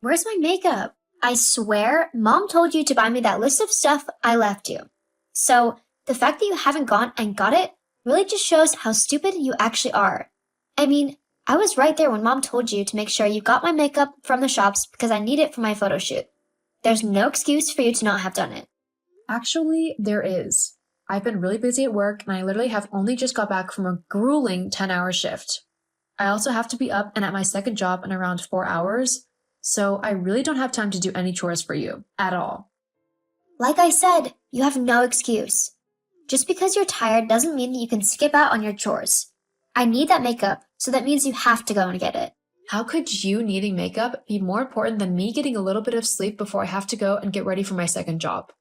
Where's my makeup? I swear, Mom told you to buy me that list of stuff I left you. So, the fact that you haven't gone and got it really just shows how stupid you actually are. I mean, I was right there when Mom told you to make sure you got my makeup from the shops because I need it for my photo shoot. There's no excuse for you to not have done it. Actually, there is. I've been really busy at work and I literally have only just got back from a grueling 10-hour shift. I also have to be up and at my second job in around 4 hours, so I really don't have time to do any chores for you at all. Like I said, you have no excuse. Just because you're tired doesn't mean that you can skip out on your chores. I need that makeup, so that means you have to go and get it. How could you needing makeup be more important than me getting a little bit of sleep before I have to go and get ready for my second job?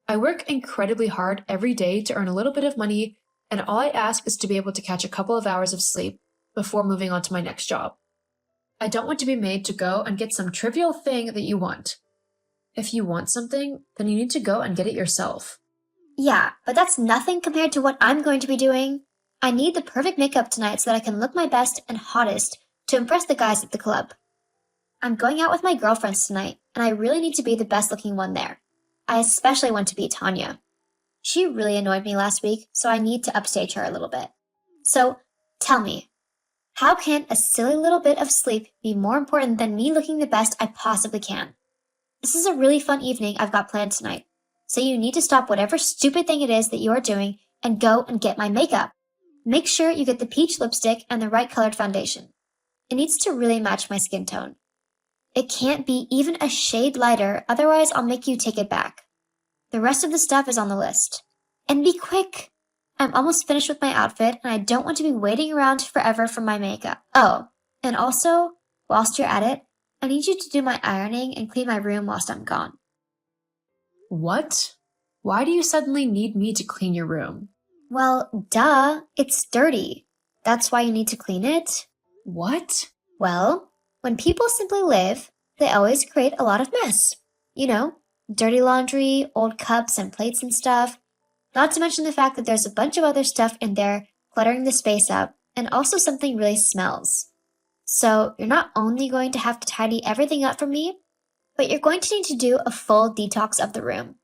I work incredibly hard every day to earn a little bit of money, and all I ask is to be able to catch a couple of hours of sleep before moving on to my next job. I don't want to be made to go and get some trivial thing that you want. If you want something, then you need to go and get it yourself. Yeah, but that's nothing compared to what I'm going to be doing. I need the perfect makeup tonight so that I can look my best and hottest to impress the guys at the club. I'm going out with my girlfriends tonight, and I really need to be the best looking one there. I especially want to be Tanya. She really annoyed me last week, so I need to upstage her a little bit. So, tell me, how can a silly little bit of sleep be more important than me looking the best I possibly can? This is a really fun evening I've got planned tonight, so you need to stop whatever stupid thing it is that you are doing and go and get my makeup. Make sure you get the peach lipstick and the right colored foundation. It needs to really match my skin tone. It can't be even a shade lighter, otherwise I'll make you take it back. The rest of the stuff is on the list. And be quick! I'm almost finished with my outfit, and I don't want to be waiting around forever for my makeup. Oh, and also, whilst you're at it, I need you to do my ironing and clean my room whilst I'm gone. What? Why do you suddenly need me to clean your room? Well, duh, it's dirty. That's why you need to clean it. What? Well, when people simply live, they always create a lot of mess. You know, dirty laundry, old cups and plates and stuff. Not to mention the fact that there's a bunch of other stuff in there cluttering the space up, and also something really smells. So you're not only going to have to tidy everything up for me, but you're going to need to do a full detox of the room.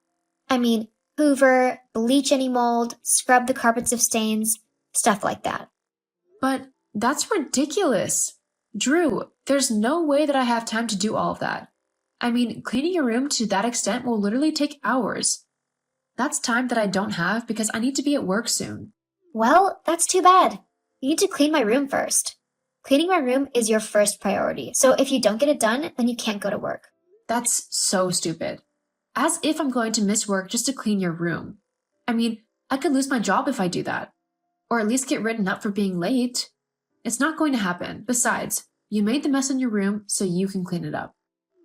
I mean, hoover, bleach any mold, scrub the carpets of stains, stuff like that. But that's ridiculous. Drew, there's no way that I have time to do all of that. I mean, cleaning your room to that extent will literally take hours. That's time that I don't have because I need to be at work soon. Well, that's too bad. You need to clean my room first. Cleaning my room is your first priority, so if you don't get it done, then you can't go to work. That's so stupid. As if I'm going to miss work just to clean your room. I mean, I could lose my job if I do that. Or at least get written up for being late. It's not going to happen. Besides, you made the mess in your room so you can clean it up.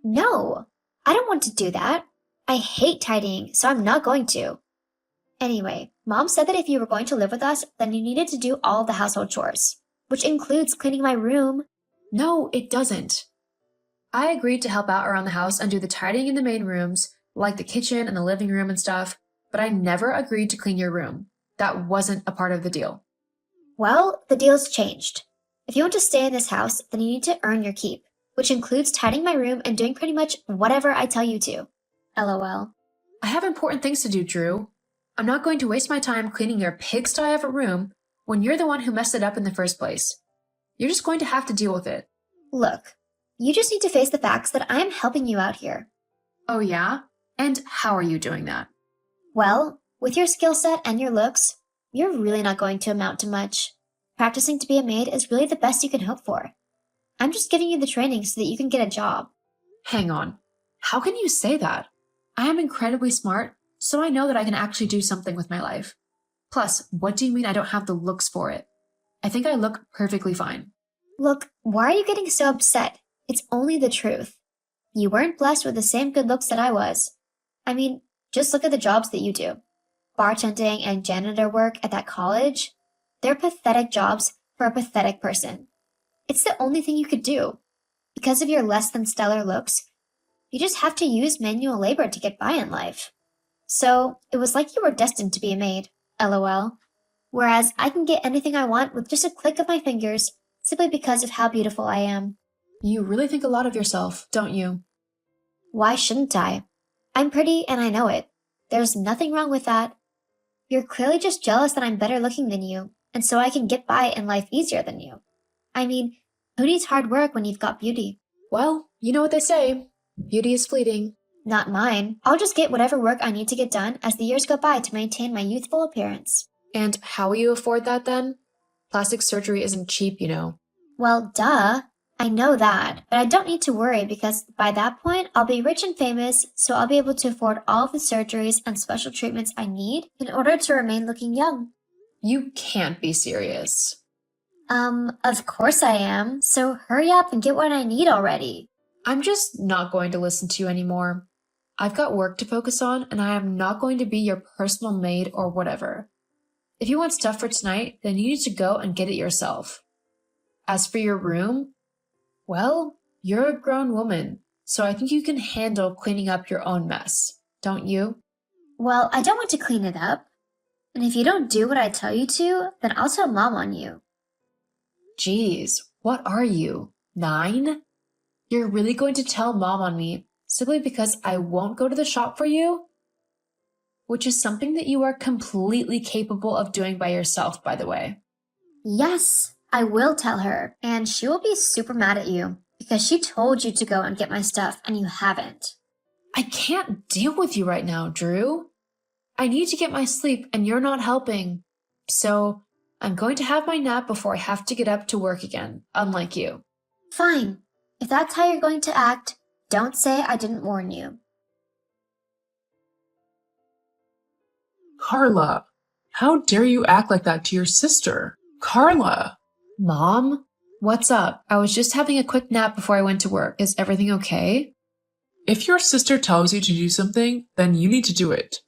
No, I don't want to do that. I hate tidying, so I'm not going to. Anyway, Mom said that if you were going to live with us, then you needed to do all of the household chores, which includes cleaning my room. No, it doesn't. I agreed to help out around the house and do the tidying in the main rooms, like the kitchen and the living room and stuff, but I never agreed to clean your room. That wasn't a part of the deal. Well, the deal's changed. If you want to stay in this house, then you need to earn your keep, which includes tidying my room and doing pretty much whatever I tell you to. LOL. I have important things to do, Drew. I'm not going to waste my time cleaning your pigsty of a room when you're the one who messed it up in the first place. You're just going to have to deal with it. Look, you just need to face the facts that I'm helping you out here. Oh yeah? And how are you doing that? Well, with your skill set and your looks, you're really not going to amount to much. Practicing to be a maid is really the best you can hope for. I'm just giving you the training so that you can get a job. Hang on. How can you say that? I am incredibly smart, so I know that I can actually do something with my life. Plus, what do you mean I don't have the looks for it? I think I look perfectly fine. Look, why are you getting so upset? It's only the truth. You weren't blessed with the same good looks that I was. I mean, just look at the jobs that you do. Bartending and janitor work at that college, they're pathetic jobs for a pathetic person. It's the only thing you could do. Because of your less than stellar looks, you just have to use manual labor to get by in life. So, it was like you were destined to be a maid, LOL. Whereas I can get anything I want with just a click of my fingers simply because of how beautiful I am. You really think a lot of yourself, don't you? Why shouldn't I? I'm pretty and I know it. There's nothing wrong with that. You're clearly just jealous that I'm better looking than you, and so I can get by in life easier than you. I mean, who needs hard work when you've got beauty? Well, you know what they say. Beauty is fleeting. Not mine. I'll just get whatever work I need to get done as the years go by to maintain my youthful appearance. And how will you afford that then? Plastic surgery isn't cheap, you know. Well, duh. I know that, but I don't need to worry because by that point, I'll be rich and famous, so I'll be able to afford all of the surgeries and special treatments I need in order to remain looking young. You can't be serious. Of course I am. So hurry up and get what I need already. I'm just not going to listen to you anymore. I've got work to focus on, and I am not going to be your personal maid or whatever. If you want stuff for tonight, then you need to go and get it yourself. As for your room, well, you're a grown woman, so I think you can handle cleaning up your own mess, don't you? Well, I don't want to clean it up. And if you don't do what I tell you to, then I'll tell Mom on you. Geez, what are you, 9? You're really going to tell Mom on me simply because I won't go to the shop for you? Which is something that you are completely capable of doing by yourself, by the way. Yes, I will tell her, and she will be super mad at you because she told you to go and get my stuff and you haven't. I can't deal with you right now, Drew. I need to get my sleep and you're not helping. So I'm going to have my nap before I have to get up to work again, unlike you. Fine. If that's how you're going to act, don't say I didn't warn you. Carla, how dare you act like that to your sister? Carla! Mom? What's up? I was just having a quick nap before I went to work. Is everything okay? If your sister tells you to do something, then you need to do it.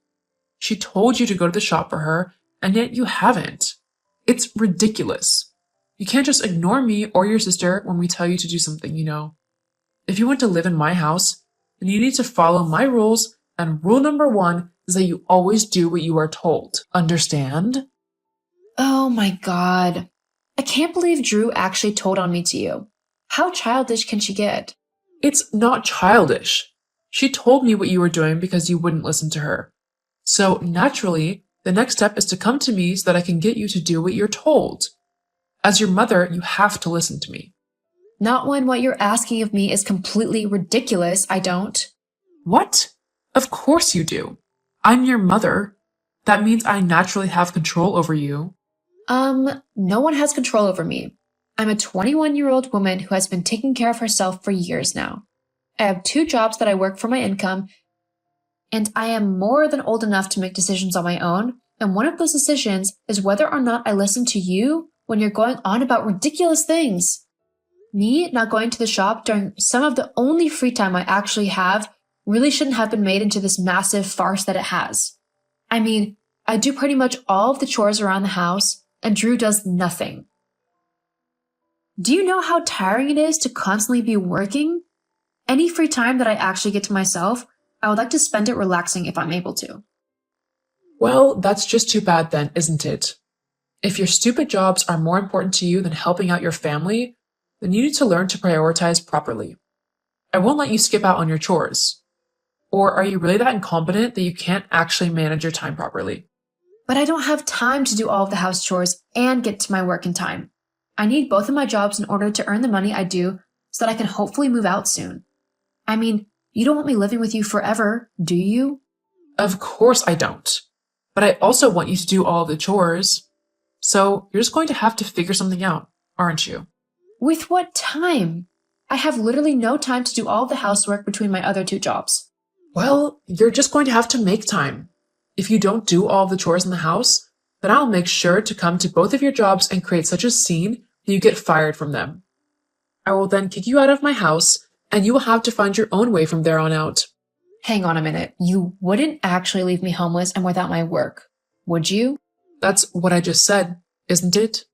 She told you to go to the shop for her, and yet you haven't. It's ridiculous. You can't just ignore me or your sister when we tell you to do something, you know. If you want to live in my house, then you need to follow my rules, and rule number 1 is that you always do what you are told. Understand? Oh my god. I can't believe Drew actually told on me to you. How childish can she get? It's not childish. She told me what you were doing because you wouldn't listen to her. So naturally, the next step is to come to me so that I can get you to do what you're told. As your mother, you have to listen to me. Not when what you're asking of me is completely ridiculous, I don't. What? Of course you do. I'm your mother. That means I naturally have control over you. No one has control over me. I'm a 21-year-old woman who has been taking care of herself for years now. I have 2 jobs that I work for my income, and I am more than old enough to make decisions on my own, and one of those decisions is whether or not I listen to you when you're going on about ridiculous things. Me not going to the shop during some of the only free time I actually have really shouldn't have been made into this massive farce that it has. I mean, I do pretty much all of the chores around the house, and Drew does nothing. Do you know how tiring it is to constantly be working? Any free time that I actually get to myself, I would like to spend it relaxing if I'm able to. Well, that's just too bad then, isn't it? If your stupid jobs are more important to you than helping out your family, then you need to learn to prioritize properly. I won't let you skip out on your chores. Or are you really that incompetent that you can't actually manage your time properly? But I don't have time to do all of the house chores and get to my work in time. I need both of my jobs in order to earn the money I do so that I can hopefully move out soon. I mean, you don't want me living with you forever, do you? Of course I don't. But I also want you to do all the chores. So you're just going to have to figure something out, aren't you? With what time? I have literally no time to do all of the housework between my other 2 jobs. Well, you're just going to have to make time. If you don't do all the chores in the house, then I'll make sure to come to both of your jobs and create such a scene that you get fired from them. I will then kick you out of my house, and you will have to find your own way from there on out. Hang on a minute. You wouldn't actually leave me homeless and without my work, would you? That's what I just said, isn't it?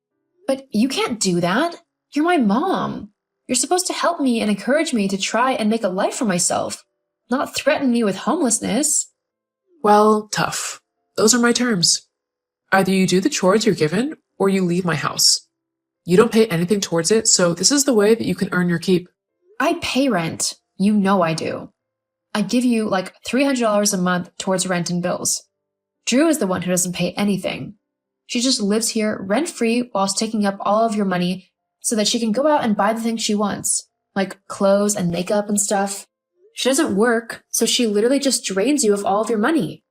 But you can't do that. You're my mom. You're supposed to help me and encourage me to try and make a life for myself, not threaten me with homelessness. Well, tough. Those are my terms. Either you do the chores you're given, or you leave my house. You don't pay anything towards it, so this is the way that you can earn your keep. I pay rent. You know I do. I give you like $300 a month towards rent and bills. Drew is the one who doesn't pay anything. She just lives here rent-free whilst taking up all of your money so that she can go out and buy the things she wants, like clothes and makeup and stuff. She doesn't work, so she literally just drains you of all of your money.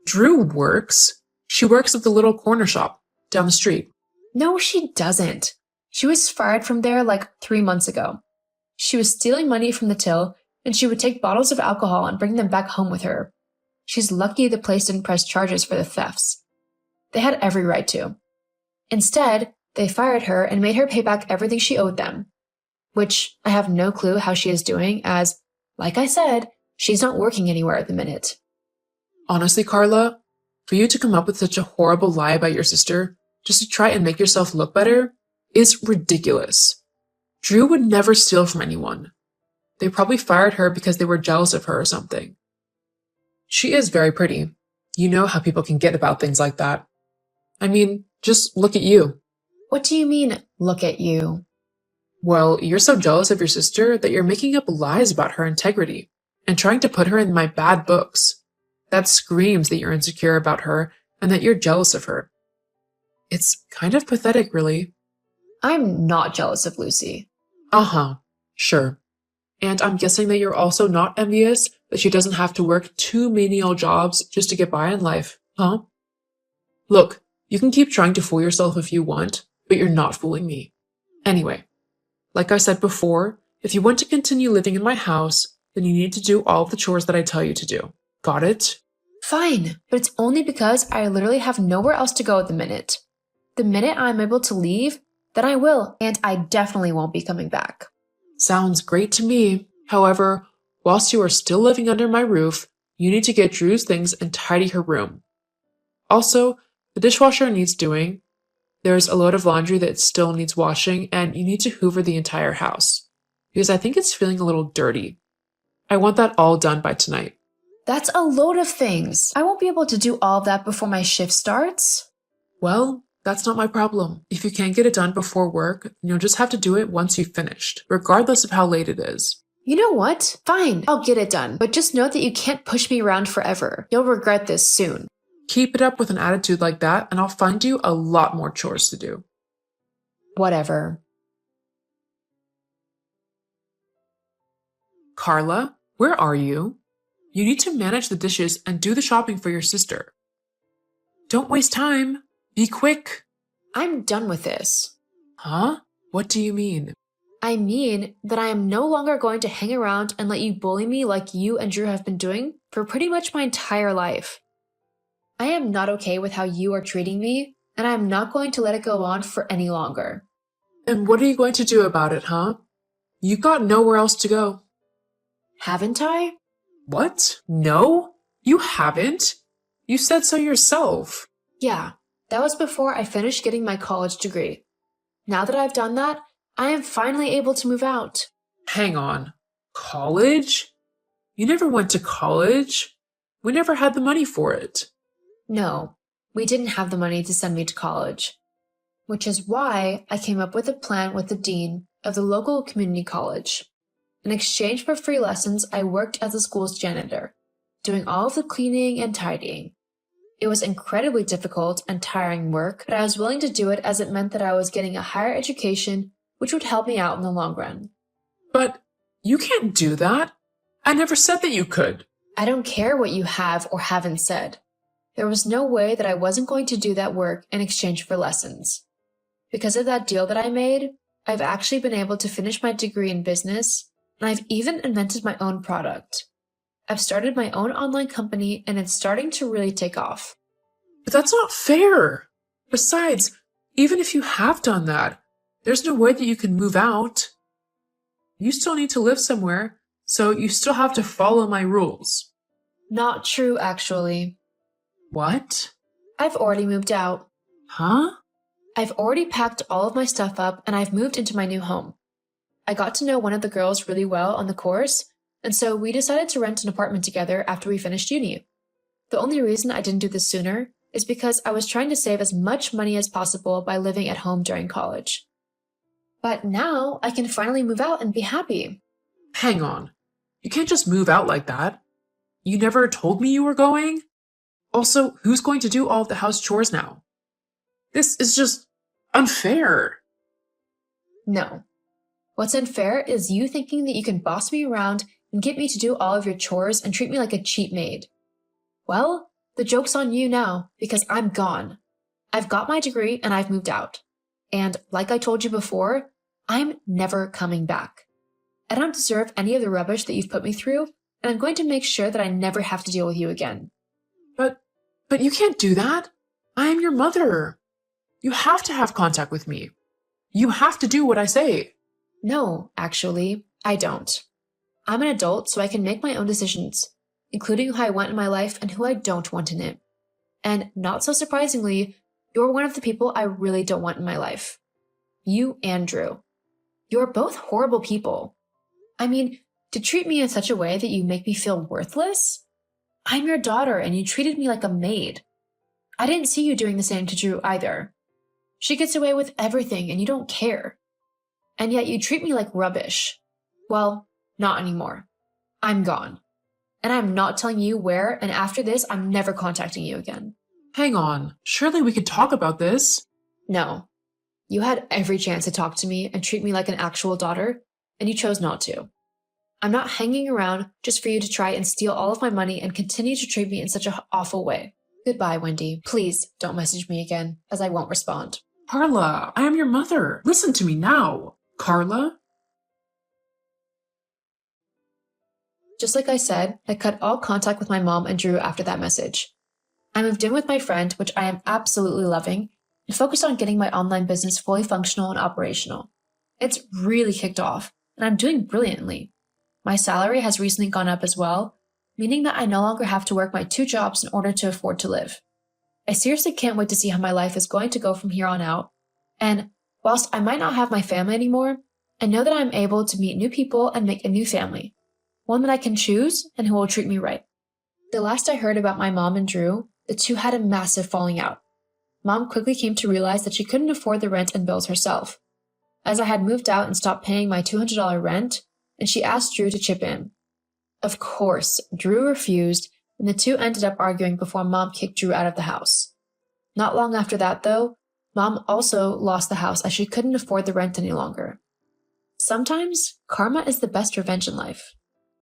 Drew works. She works at the little corner shop down the street. No, she doesn't. She was fired from there like 3 months ago. She was stealing money from the till, and she would take bottles of alcohol and bring them back home with her. She's lucky the place didn't press charges for the thefts. They had every right to. Instead, they fired her and made her pay back everything she owed them, which I have no clue how she is doing as, like I said, she's not working anywhere at the minute. Honestly, Carla, for you to come up with such a horrible lie about your sister just to try and make yourself look better is ridiculous. Drew would never steal from anyone. They probably fired her because they were jealous of her or something. She is very pretty. You know how people can get about things like that. I mean, just look at you. What do you mean, look at you? Well, you're so jealous of your sister that you're making up lies about her integrity and trying to put her in my bad books. That screams that you're insecure about her and that you're jealous of her. It's kind of pathetic, really. I'm not jealous of Lucy. Uh-huh, sure. And I'm guessing that you're also not envious that she doesn't have to work 2 menial jobs just to get by in life, huh? Look, you can keep trying to fool yourself if you want, but you're not fooling me. Anyway, like I said before, if you want to continue living in my house, then you need to do all of the chores that I tell you to do. Got it? Fine, but it's only because I literally have nowhere else to go at the minute. The minute I'm able to leave, then I will, and I definitely won't be coming back. Sounds great to me. However, whilst you are still living under my roof, you need to get Drew's things and tidy her room. Also, the dishwasher needs doing. There's a load of laundry that still needs washing, and you need to hoover the entire house, because I think it's feeling a little dirty. I want that all done by tonight. That's a load of things. I won't be able to do all of that before my shift starts. Well, that's not my problem. If you can't get it done before work, then you'll just have to do it once you've finished, regardless of how late it is. You know what? Fine, I'll get it done, but just know that you can't push me around forever. You'll regret this soon. Keep it up with an attitude like that, and I'll find you a lot more chores to do. Whatever. Carla, where are you? You need to manage the dishes and do the shopping for your sister. Don't waste time. Be quick. I'm done with this. Huh? What do you mean? I mean that I am no longer going to hang around and let you bully me like you and Drew have been doing for pretty much my entire life. I am not okay with how you are treating me, and I am not going to let it go on for any longer. And what are you going to do about it, huh? You've got nowhere else to go. Haven't I? What? No? You haven't? You said so yourself. Yeah, that was before I finished getting my college degree. Now that I've done that, I am finally able to move out. Hang on. College? You never went to college. We never had the money for it. No, we didn't have the money to send me to college, which is why I came up with a plan with the dean of the local community college. In exchange for free lessons, I worked as the school's janitor, doing all of the cleaning and tidying. It was incredibly difficult and tiring work, but I was willing to do it as it meant that I was getting a higher education, which would help me out in the long run. But you can't do that. I never said that you could. I don't care what you have or haven't said. There was no way that I wasn't going to do that work in exchange for lessons. Because of that deal that I made, I've actually been able to finish my degree in business, and I've even invented my own product. I've started my own online company, and it's starting to really take off. But that's not fair. Besides, even if you have done that, there's no way that you can move out. You still need to live somewhere, so you still have to follow my rules. Not true, actually. What? I've already moved out. Huh? I've already packed all of my stuff up, and I've moved into my new home. I got to know one of the girls really well on the course, and so we decided to rent an apartment together after we finished uni. The only reason I didn't do this sooner is because I was trying to save as much money as possible by living at home during college. But now I can finally move out and be happy. Hang on. You can't just move out like that. You never told me you were going? Also, who's going to do all of the house chores now? This is just unfair. No. What's unfair is you thinking that you can boss me around and get me to do all of your chores and treat me like a cheap maid. Well, the joke's on you now because I'm gone. I've got my degree and I've moved out. And like I told you before, I'm never coming back. I don't deserve any of the rubbish that you've put me through, and I'm going to make sure that I never have to deal with you again. But you can't do that. I am your mother. You have to have contact with me. You have to do what I say. No, actually, I don't. I'm an adult, so I can make my own decisions, including who I want in my life and who I don't want in it. And not so surprisingly, you're one of the people I really don't want in my life. You and Drew. You're both horrible people. I mean, to treat me in such a way that you make me feel worthless? I'm your daughter and you treated me like a maid. I didn't see you doing the same to Drew either. She gets away with everything and you don't care. And yet you treat me like rubbish. Well, not anymore. I'm gone. And I'm not telling you where, and after this, I'm never contacting you again. Hang on. Surely we could talk about this. No. You had every chance to talk to me and treat me like an actual daughter, and you chose not to. I'm not hanging around just for you to try and steal all of my money and continue to treat me in such an awful way. Goodbye, Wendy. Please don't message me again, as I won't respond. Carla, I am your mother. Listen to me now. Carla? Just like I said, I cut all contact with my mom and Drew after that message. I moved in with my friend, which I am absolutely loving, and focused on getting my online business fully functional and operational. It's really kicked off, and I'm doing brilliantly. My salary has recently gone up as well, meaning that I no longer have to work my 2 jobs in order to afford to live. I seriously can't wait to see how my life is going to go from here on out, and whilst I might not have my family anymore, I know that I'm able to meet new people and make a new family, one that I can choose and who will treat me right. The last I heard about my mom and Drew, the two had a massive falling out. Mom quickly came to realize that she couldn't afford the rent and bills herself, as I had moved out and stopped paying my $200 rent, and she asked Drew to chip in. Of course, Drew refused, and the two ended up arguing before Mom kicked Drew out of the house. Not long after that, though, Mom also lost the house as she couldn't afford the rent any longer. Sometimes, karma is the best revenge in life.